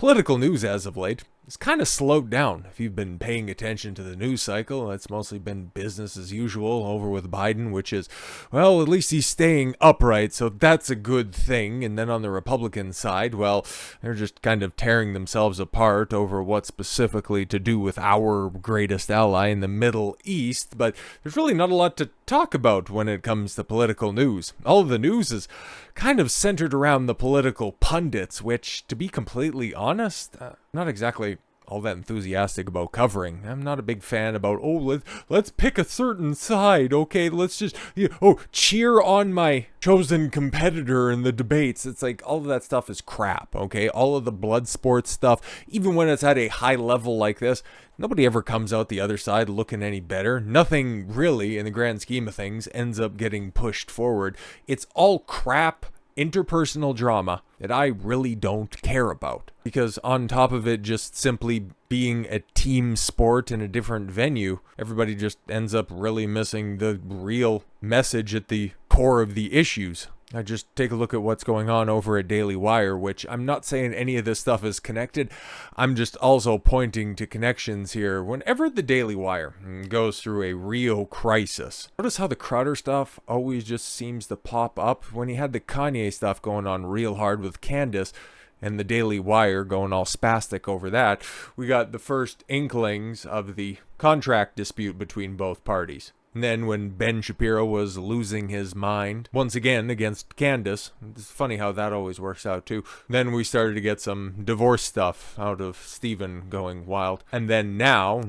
Political news as of late has kind of slowed down. If you've been paying attention to the news cycle, it's mostly been business as usual over with Biden, which is, well, at least he's staying upright, so that's a good thing. And then on the Republican side, well, they're just kind of tearing themselves apart over what specifically to do with our greatest ally in the Middle East. But there's really not a lot to talk about when it comes to political news. All of the news is kind of centered around the political pundits, which, to be completely honest, not exactly all that enthusiastic about covering. I'm not a big fan about, let's pick a certain side, okay? Let's just, cheer on my chosen competitor in the debates. It's like, all of that stuff is crap, okay? All of the blood sports stuff, even when it's at a high level like this, nobody ever comes out the other side looking any better. Nothing really, in the grand scheme of things, ends up getting pushed forward. It's all crap interpersonal drama that I really don't care about. Because on top of it just simply being a team sport in a different venue, everybody just ends up really missing the real message at the core of the issues. I just take a look at what's going on over at Daily Wire, which I'm not saying any of this stuff is connected. I'm just also pointing to connections here. Whenever the Daily Wire goes through a real crisis, notice how the Crowder stuff always just seems to pop up. When he had the Kanye stuff going on real hard with Candace, and the Daily Wire going all spastic over that, we got the first inklings of the contract dispute between both parties. And then when Ben Shapiro was losing his mind, once again against Candace, it's funny how that always works out too. Then we started to get some divorce stuff out of Stephen going wild. And then now,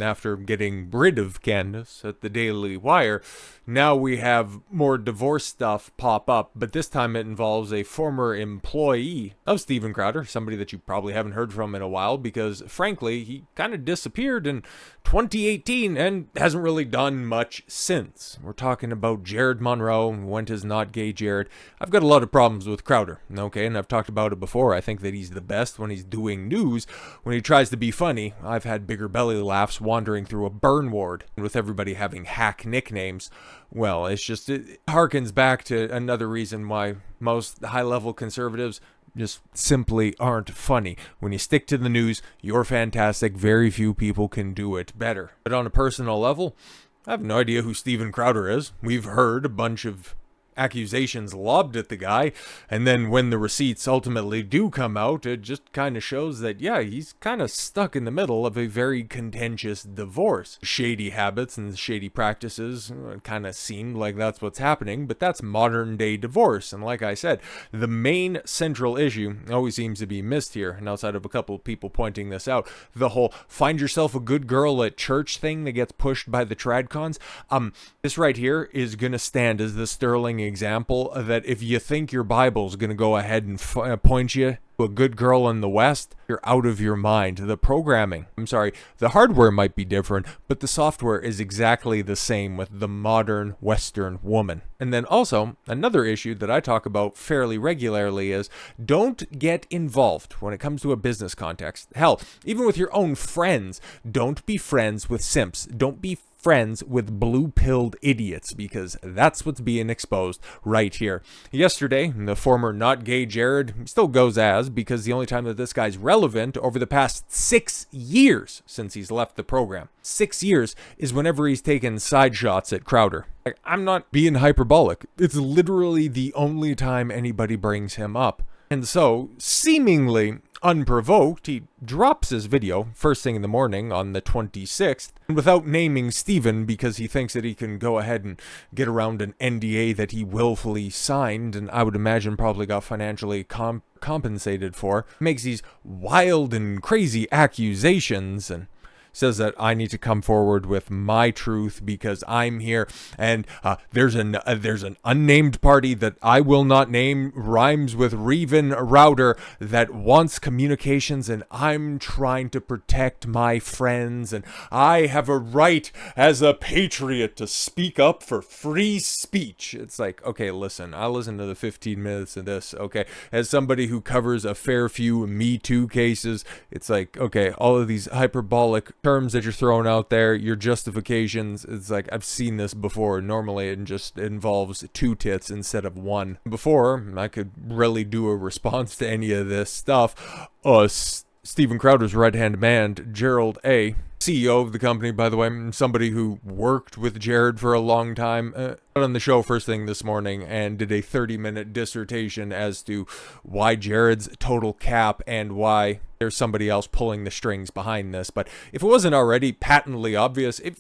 after getting rid of Candace at the Daily Wire, now we have more divorce stuff pop up, but this time it involves a former employee of Steven Crowder, somebody that you probably haven't heard from in a while because, frankly, he kind of disappeared in 2018 and hasn't really done much since. We're talking about Jared Monroe, went as not gay Jared. I've got a lot of problems with Crowder, okay, and I've talked about it before. I think that he's the best when he's doing news. When he tries to be funny, I've had bigger belly laughs wandering through a burn ward with everybody having hack nicknames. Well, it harkens back to another reason why most high-level conservatives just simply aren't funny. When you stick to the news, you're fantastic. Very few people can do it better. But on a personal level, I have no idea who Steven Crowder is. We've heard a bunch of accusations lobbed at the guy, and then when the receipts ultimately do come out, it just kind of shows that, he's kind of stuck in the middle of a very contentious divorce. Shady habits and shady practices kind of seem like that's what's happening, but that's modern day divorce. And like I said, the main central issue always seems to be missed here, and outside of a couple of people pointing this out, the whole find yourself a good girl at church thing that gets pushed by the tradcons. This right here is going to stand as the sterling example that if you think your Bible's going to go ahead and point you to a good girl in the West, you're out of your mind. The hardware might be different, but the software is exactly the same with the modern Western woman. And then also, another issue that I talk about fairly regularly is don't get involved when it comes to a business context. Hell, even with your own friends, don't be friends with simps. Don't be friends with blue-pilled idiots, because that's what's being exposed right here. Yesterday, the former not gay Jared still goes as, because the only time that this guy's relevant over the past 6 years since he's left the program. 6 years is whenever he's taken side shots at Crowder. I'm not being hyperbolic. It's literally the only time anybody brings him up. And so, seemingly unprovoked, he drops his video first thing in the morning on the 26th, and without naming Steven, because he thinks that he can go ahead and get around an NDA that he willfully signed, and I would imagine probably got financially compensated for, makes these wild and crazy accusations, and says that I need to come forward with my truth because I'm here, and there's an unnamed party that I will not name, rhymes with Reven Router, that wants communications, and I'm trying to protect my friends, and I have a right as a patriot to speak up for free speech. It's like, okay, listen, I listened to the 15 minutes of this, okay, as somebody who covers a fair few Me Too cases, it's like, okay, all of these hyperbolic terms that you're throwing out there, your justifications, it's like, I've seen this before. Normally it just involves two tits instead of one. Before I could really do a response to any of this stuff, Steven Crowder's right-hand man, Gerald A., CEO of the company, by the way, somebody who worked with Jared for a long time, got on the show first thing this morning and did a 30-minute dissertation as to why Jared's total cap and why there's somebody else pulling the strings behind this. But if it wasn't already patently obvious, if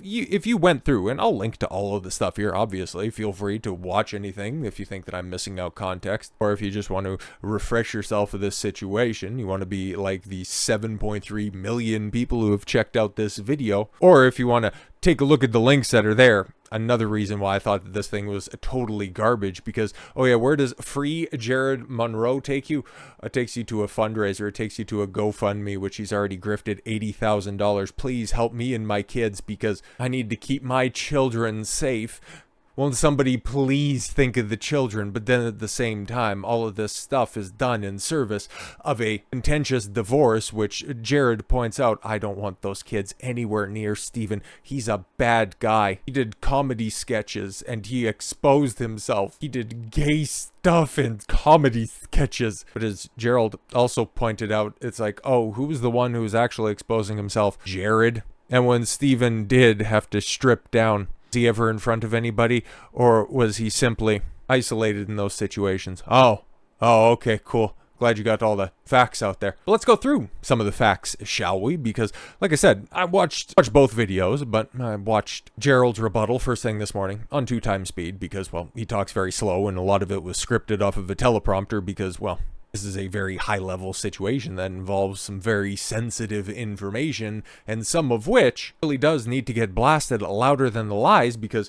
you went through, and I'll link to all of the stuff here, obviously, feel free to watch anything if you think that I'm missing out context, or if you just want to refresh yourself of this situation, you want to be like the 7.3 million people who have checked out this video, or if you want to take a look at the links that are there. Another reason why I thought that this thing was totally garbage, because, oh yeah, where does free Jared Monroe take you? It takes you to a fundraiser. It takes you to a GoFundMe, which he's already grifted $80,000. Please help me and my kids because I need to keep my children safe. Won't somebody please think of the children? But then at the same time, all of this stuff is done in service of a contentious divorce, which Jared points out, I don't want those kids anywhere near Steven. He's a bad guy. He did comedy sketches and he exposed himself. He did gay stuff in comedy sketches. But as Gerald also pointed out, it's like, oh, who was the one who was actually exposing himself? Jared. And when Steven did have to strip down, was he ever in front of anybody, or was he simply isolated in those situations? Oh, okay, cool. Glad you got all the facts out there. But let's go through some of the facts, shall we? Because, like I said, I watched both videos, but I watched Gerald's rebuttal first thing this morning on 2x speed because, well, he talks very slow, and a lot of it was scripted off of a teleprompter because, well, this is a very high-level situation that involves some very sensitive information, and some of which really does need to get blasted louder than the lies, because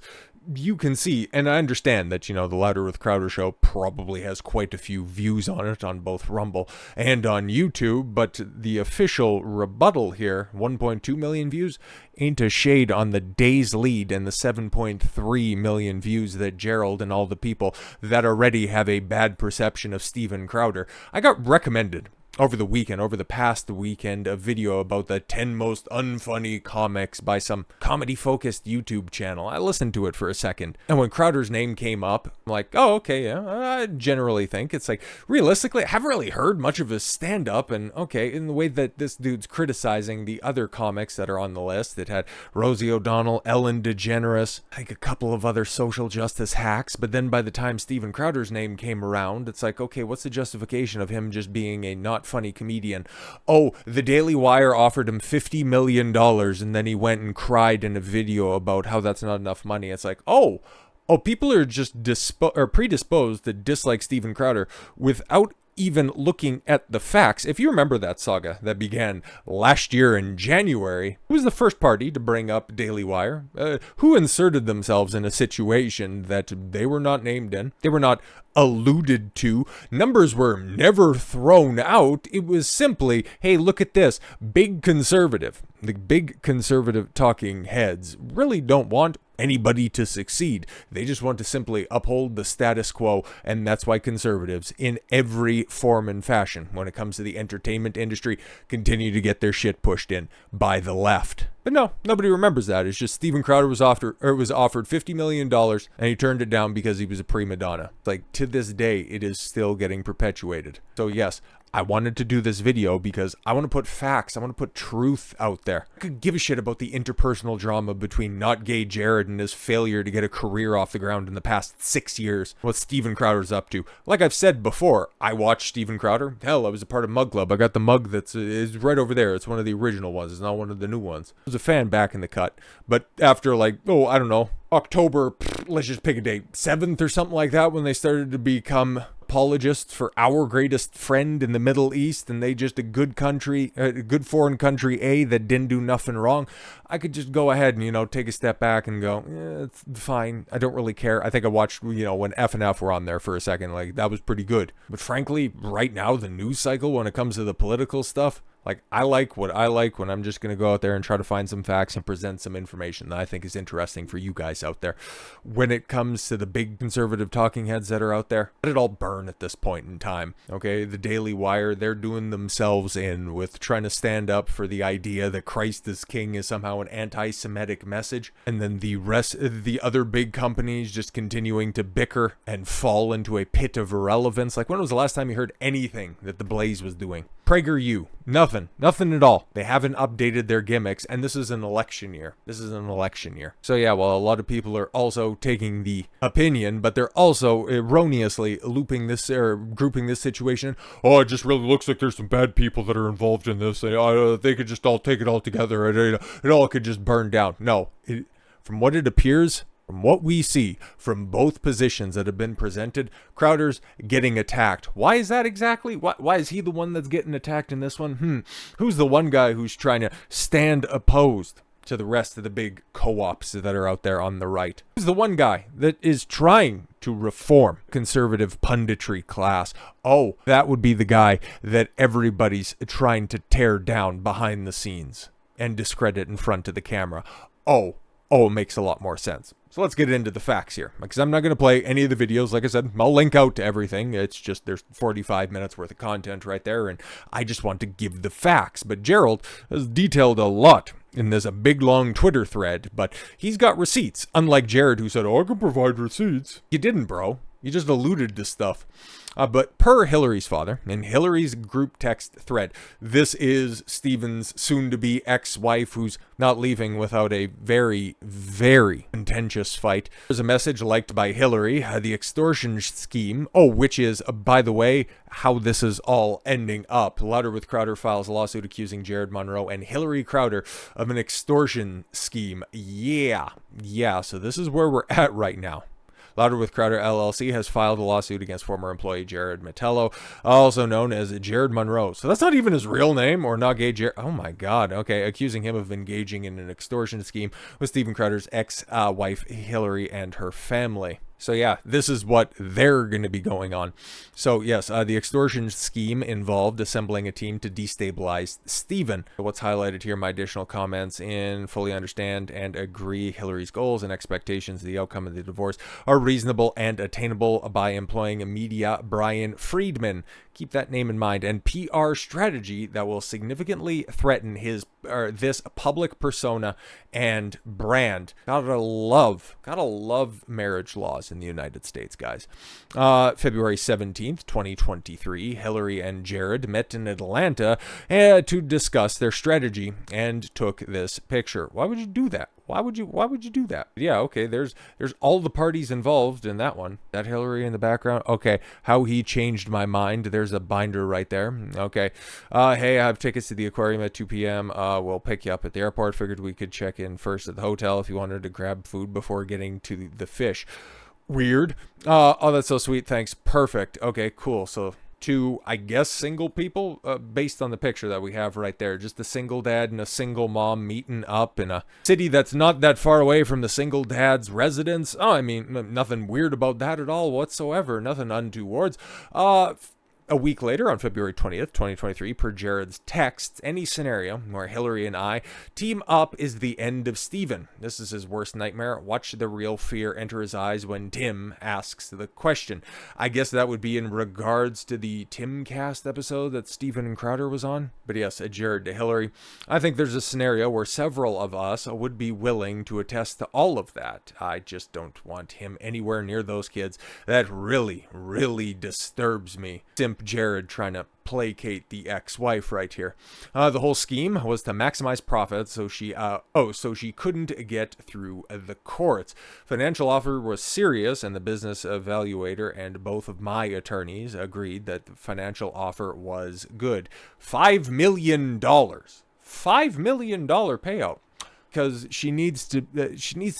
you can see, and I understand that, you know, the Louder with Crowder show probably has quite a few views on it on both Rumble and on YouTube, but the official rebuttal here, 1.2 million views, ain't a shade on the day's lead and the 7.3 million views that Gerald and all the people that already have a bad perception of Steven Crowder. I got recommended over the past weekend, a video about the 10 most unfunny comics by some comedy-focused YouTube channel. I listened to it for a second, and when Crowder's name came up, I'm like, oh, okay, yeah, I generally think. It's like, realistically, I haven't really heard much of his stand-up, and okay, in the way that this dude's criticizing the other comics that are on the list, it had Rosie O'Donnell, Ellen DeGeneres, I think a couple of other social justice hacks, but then by the time Steven Crowder's name came around, it's like, okay, what's the justification of him just being a not funny comedian? Oh, the Daily Wire offered him $50 million and then he went and cried in a video about how that's not enough money. It's like, oh, people are just predisposed to dislike Steven Crowder without even looking at the facts. If you remember that saga that began last year in January, who was the first party to bring up Daily Wire? Who inserted themselves in a situation that they were not named in? They were not alluded to. Numbers were never thrown out. It was simply, hey, look at this. Big conservative. The big conservative talking heads really don't want anybody to succeed. They just want to simply uphold the status quo, and that's why conservatives, in every form and fashion, when it comes to the entertainment industry, continue to get their shit pushed in by the left. But no, nobody remembers that. It's just Steven Crowder was offered $50 million, and he turned it down because he was a prima donna. Like, to this day, it is still getting perpetuated. So yes, I wanted to do this video because I want to put facts, I want to put truth out there. I could give a shit about the interpersonal drama between not gay Jared and his failure to get a career off the ground in the past 6 years, what Steven Crowder's up to. Like I've said before, I watched Steven Crowder. Hell, I was a part of Mug Club. I got the mug is right over there. It's one of the original ones. It's not one of the new ones. I was a fan back in the cut. But after I don't know, October, let's just pick a date, 7th or something like that, when they started to become apologists for our greatest friend in the Middle East, and they just a good foreign country that didn't do nothing wrong, I could just go ahead and, take a step back and go, it's fine. I don't really care. I think I watched, when F and F were on there for a second, that was pretty good. But frankly, right now, the news cycle, when it comes to the political stuff, Like, I like what I like when I'm just going to go out there and try to find some facts and present some information that I think is interesting for you guys out there. When it comes to the big conservative talking heads that are out there, let it all burn at this point in time. Okay, the Daily Wire, they're doing themselves in with trying to stand up for the idea that Christ is King is somehow an anti-Semitic message. And then the other big companies just continuing to bicker and fall into a pit of irrelevance. Like, when was the last time you heard anything that the Blaze was doing? PragerU, nothing at all. They haven't updated their gimmicks, and this is an election year. So yeah, well, a lot of people are also taking the opinion, but they're also erroneously looping this or grouping this situation. Oh, it just really looks like there's some bad people that are involved in this. They could just all take it all together. It all could just burn down. No, from what it appears, from what we see from both positions that have been presented, Crowder's getting attacked. Why is that exactly? Why is he the one that's getting attacked in this one? Who's the one guy who's trying to stand opposed to the rest of the big co-ops that are out there on the right? Who's the one guy that is trying to reform conservative punditry class? Oh, that would be the guy that everybody's trying to tear down behind the scenes and discredit in front of the camera. Oh, it makes a lot more sense. So let's get into the facts here, because I'm not going to play any of the videos. Like I said, I'll link out to everything. It's just there's 45 minutes worth of content right there, and I just want to give the facts. But Gerald has detailed a lot in this a big, long Twitter thread, but he's got receipts, unlike Jared, who said, oh, I can provide receipts. You didn't, bro. You just alluded to stuff. But per Hilary's father, in Hilary's group text thread, this is Stephen's soon-to-be ex-wife who's not leaving without a very, very contentious fight. There's a message liked by Hilary, the extortion scheme, which is, by the way, how this is all ending up. Louder with Crowder files a lawsuit accusing Jared Monroe and Hilary Crowder of an extortion scheme. Yeah, so this is where we're at right now. Louder with Crowder LLC has filed a lawsuit against former employee Jared Mitello, also known as Jared Monroe. So that's not even his real name, or not gay Jared. Oh my God. Okay, accusing him of engaging in an extortion scheme with Stephen Crowder's ex-wife Hilary and her family. So yeah, this is what they're going to be going on. So yes, the extortion scheme involved assembling a team to destabilize Stephen. What's highlighted here, my additional comments in fully understand and agree Hilary's goals and expectations of the outcome of the divorce are reasonable and attainable by employing a media Brian Friedman. Keep that name in mind, and PR strategy that will significantly threaten this public persona and brand. Gotta love marriage laws in the United States, guys. February 17th, 2023, Hilary and Jared met in Atlanta to discuss their strategy and took this picture. Why would you do that? Why would you do that? Yeah, okay, there's all the parties involved in that one. That Hilary in the background. Okay, how he changed my mind. There's a binder right there. Okay. Hey, I have tickets to the aquarium at 2 p.m. We'll pick you up at the airport. Figured we could check in first at the hotel if you wanted to grab food before getting to the fish. Weird. Oh, that's so sweet. Thanks. Perfect. Okay, cool. So two, I guess, single people, based on the picture that we have right there. Just a single dad and a single mom meeting up in a city that's not that far away from the single dad's residence. Oh, I mean, nothing weird about that at all whatsoever. Nothing untowards. A week later, on February 20th, 2023, per Jared's texts, any scenario where Hilary and I team up is the end of Stephen. This is his worst nightmare. Watch the real fear enter his eyes when Tim asks the question. I guess that would be in regards to the Timcast episode that Stephen and Crowder was on. But yes, Jared to Hilary. I think there's a scenario where several of us would be willing to attest to all of that. I just don't want him anywhere near those kids. That really, really disturbs me. Jared trying to placate the ex-wife right here. The whole scheme was to maximize profits, so she couldn't get through the courts. Financial offer was serious, and the business evaluator and both of my attorneys agreed that the financial offer was good. $5 million. $5 million payout. because she needs to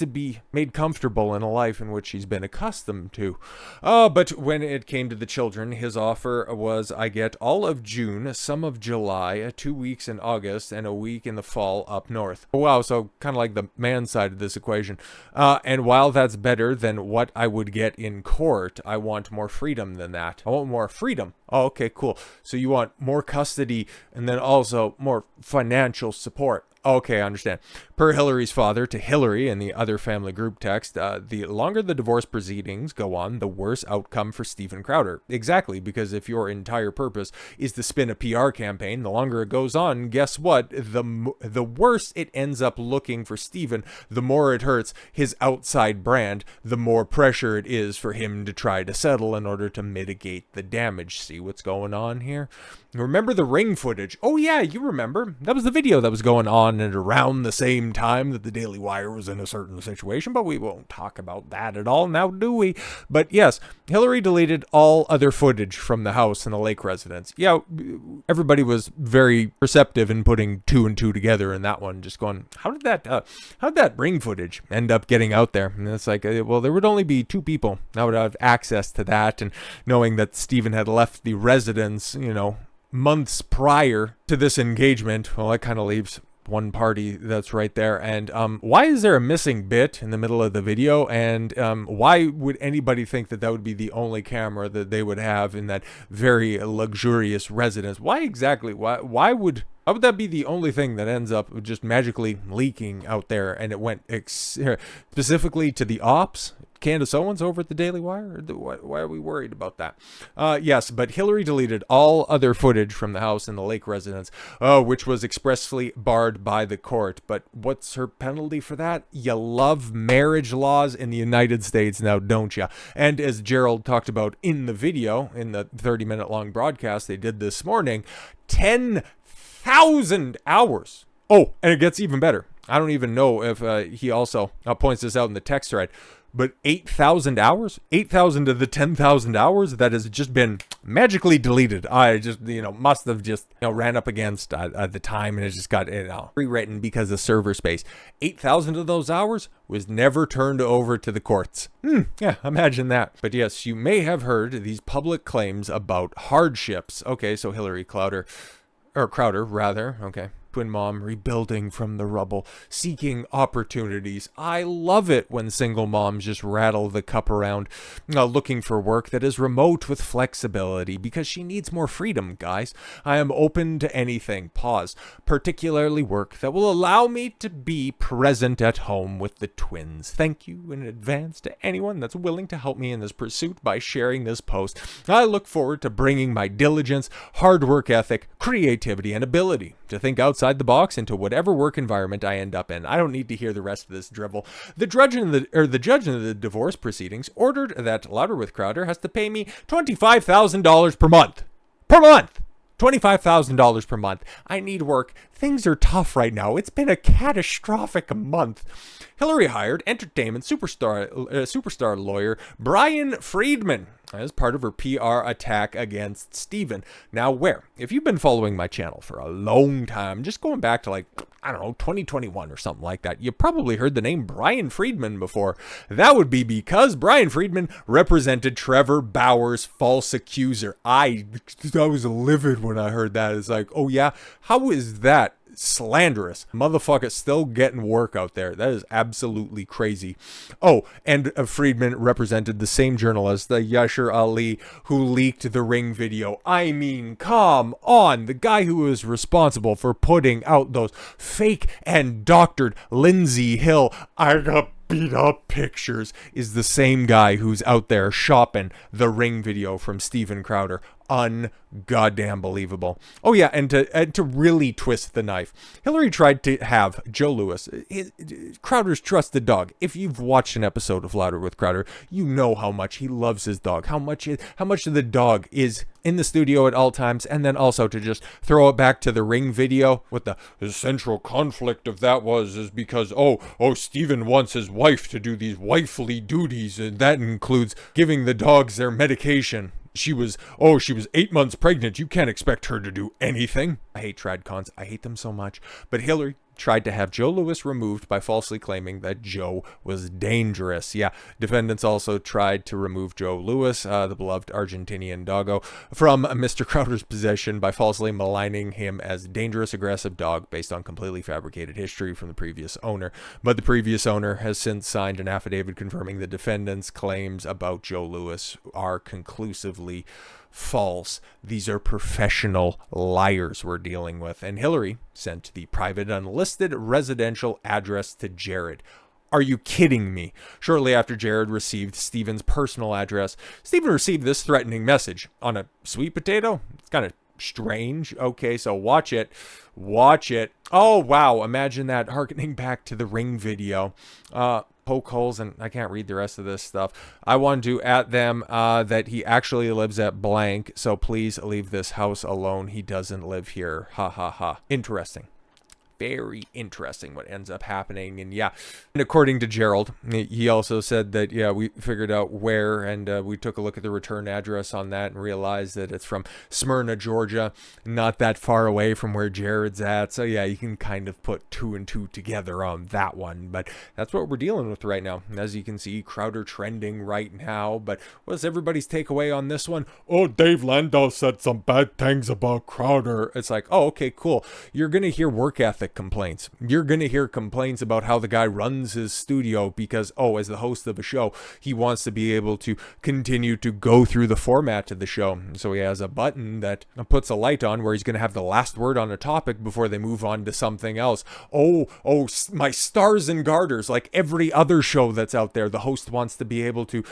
be made comfortable in a life in which she's been accustomed to. But when it came to the children, his offer was, I get all of June, some of July, 2 weeks in August, and a week in the fall up north. Wow, so kind of like the man side of this equation. And while that's better than what I would get in court, I want more freedom than that. I want more freedom. Oh, okay, cool. So you want more custody and then also more financial support. Okay, I understand. Per Hilary's father to Hilary in the other family group text, the longer the divorce proceedings go on, the worse outcome for Steven Crowder. Exactly, because if your entire purpose is to spin a PR campaign, the longer it goes on, guess what? The worse it ends up looking for Steven, the more it hurts his outside brand, the more pressure it is for him to try to settle in order to mitigate the damage. See what's going on here? Remember the ring footage? Oh yeah, you remember. That was the video that was going on at around the same time that the Daily Wire was in a certain situation, but we won't talk about that at all now, do we? But yes, Hilary deleted all other footage from the house and the lake residence. Yeah, everybody was very perceptive in putting two and two together in that one, just going, how did that ring footage end up getting out there? And it's like, well, there would only be two people that would have access to that, and knowing that Steven had left the residence, months prior to this engagement, well, that kind of leaves one party that's right there. And why is there a missing bit in the middle of the video? And why would anybody think that would be the only camera that they would have in that very luxurious residence? Why exactly? Why would that be the only thing that ends up just magically leaking out there? And it went specifically to the ops? Candace Owens over at the Daily Wire? Why are we worried about that? Yes, but Hilary deleted all other footage from the house and the lake residence, which was expressly barred by the court. But what's her penalty for that? You love marriage laws in the United States now, don't you? And as Gerald talked about in the video, in the 30-minute long broadcast they did this morning, 10,000 hours. Oh, and it gets even better. I don't even know if he also points this out in the text thread. But 8,000 hours? 8,000 of the 10,000 hours that has just been magically deleted. I just, must have just, ran up against at the time, and it just got, rewritten because of server space. 8,000 of those hours was never turned over to the courts. Yeah, imagine that. But yes, you may have heard these public claims about hardships. Okay, so Hilary Crowder, okay. Twin mom rebuilding from the rubble, seeking opportunities. I love it when single moms just rattle the cup around, looking for work that is remote with flexibility, because she needs more freedom, guys. I am open to anything, particularly work that will allow me to be present at home with the twins. Thank you in advance to anyone that's willing to help me in this pursuit by sharing this post. I look forward to bringing my diligence, hard work ethic, creativity, and ability to think outside the box into whatever work environment I end up in. I don't need to hear the rest of this drivel. The judge in the divorce proceedings ordered that Louder with Crowder has to pay me $25,000 per month. $25,000 per month. I need work. Things are tough right now. It's been a catastrophic month. Hilary hired entertainment superstar lawyer Brian Friedman as part of her PR attack against Steven. Now, if you've been following my channel for a long time, just going back to 2021 or something like that, you probably heard the name Brian Friedman before. That would be because Brian Friedman represented Trevor Bauer's false accuser. I was livid when I heard that. It's like, oh yeah, how is that slanderous? Motherfucker still getting work out there. That is absolutely crazy. Oh, and Friedman represented the same journalist, the Yashar Ali, who leaked the ring video. I mean, come on. The guy who was responsible for putting out those fake and doctored Lindsay Hill I got beat up pictures is the same guy who's out there shopping the ring video from Steven Crowder. Ungoddamn believable. Oh yeah, and to really twist the knife, Hilary tried to have Joe Lewis, Crowder's trusted dog. If you've watched an episode of Louder with Crowder, you know how much he loves his dog, how much of the dog is in the studio at all times, and then also to just throw it back to the ring video. What the central conflict of that is because Steven wants his wife to do these wifely duties, and that includes giving the dogs their medication. She was 8 months pregnant. You can't expect her to do anything. I hate tradcons. I hate them so much. But Hilary tried to have Joe Louis removed by falsely claiming that Joe was dangerous. Yeah, defendants also tried to remove Joe Louis, the beloved Argentinian doggo, from Mr. Crowder's possession by falsely maligning him as dangerous, aggressive dog based on completely fabricated history from the previous owner. But the previous owner has since signed an affidavit confirming the defendants' claims about Joe Louis are conclusively false. These are professional liars we're dealing with. And Hilary sent the private unlisted residential address to Jared. Are you kidding me? Shortly after Jared received Stephen's personal address, Stephen received this threatening message on a sweet potato. It's kind of strange. Okay, so watch it. Watch it. Oh, wow. Imagine that, harkening back to the Ring video. Poke holes, and I can't read the rest of this stuff. I want to at them that he actually lives at blank, so please leave this house alone. He doesn't live here. Ha ha ha. Interesting. Very interesting what ends up happening. And yeah, and according to Gerald, he also said that, yeah, we figured out where, and we took a look at the return address on that and realized that it's from Smyrna, Georgia, not that far away from where Jared's at. So yeah, you can kind of put 2 and 2 together on that one. But that's what we're dealing with right now. As you can see, Crowder trending right now. But what's everybody's takeaway on this one? Oh, Dave Landau said some bad things about Crowder. It's like, oh, okay, cool. You're going to hear work ethic complaints. You're going to hear complaints about how the guy runs his studio because, oh, as the host of a show, he wants to be able to continue to go through the format of the show. So he has a button that puts a light on where he's going to have the last word on a topic before they move on to something else. Oh, my stars and garters, like every other show that's out there, the host wants to be able to,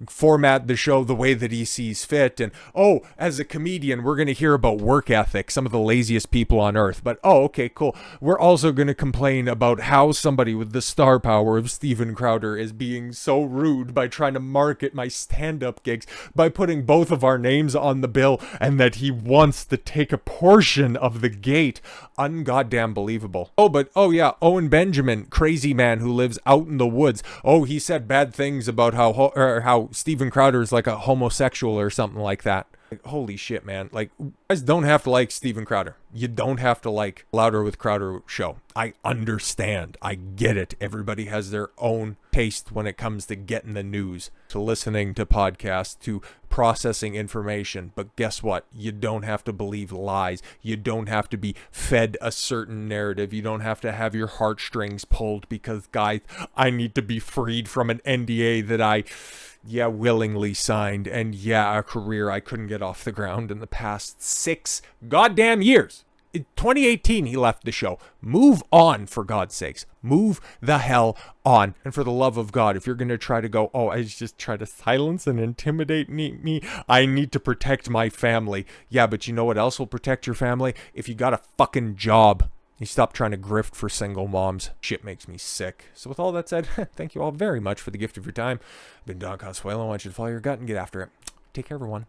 format the show the way that he sees fit. And, oh, as a comedian, we're going to hear about work ethic, some of the laziest people on earth. But, oh, okay, cool. We're also going to complain about how somebody with the star power of Steven Crowder is being so rude by trying to market my stand-up gigs by putting both of our names on the bill, and that he wants to take a portion of the gate. Ungoddamn believable. Oh yeah, Owen Benjamin, crazy man who lives out in the woods. Oh, he said bad things about how Steven Crowder is like a homosexual or something like that. Like, holy shit, man. Like, you guys don't have to like Steven Crowder. You don't have to like Louder with Crowder show. I understand. I get it. Everybody has their own taste when it comes to getting the news, to listening to podcasts, to processing information. But guess what? You don't have to believe lies. You don't have to be fed a certain narrative. You don't have to have your heartstrings pulled because, guys, I need to be freed from an NDA that I willingly signed, and a career I couldn't get off the ground in the past 6 goddamn years. In 2018, he left the show. Move on, for God's sakes. Move the hell on. And for the love of God, if you're going to try to go, oh, I just try to silence and intimidate me, I need to protect my family. Yeah, but you know what else will protect your family? If you got a fucking job. You stop trying to grift for single moms. Shit makes me sick. So with all that said, thank you all very much for the gift of your time. I've been Don Consuelo. I want you to follow your gut and get after it. Take care, everyone.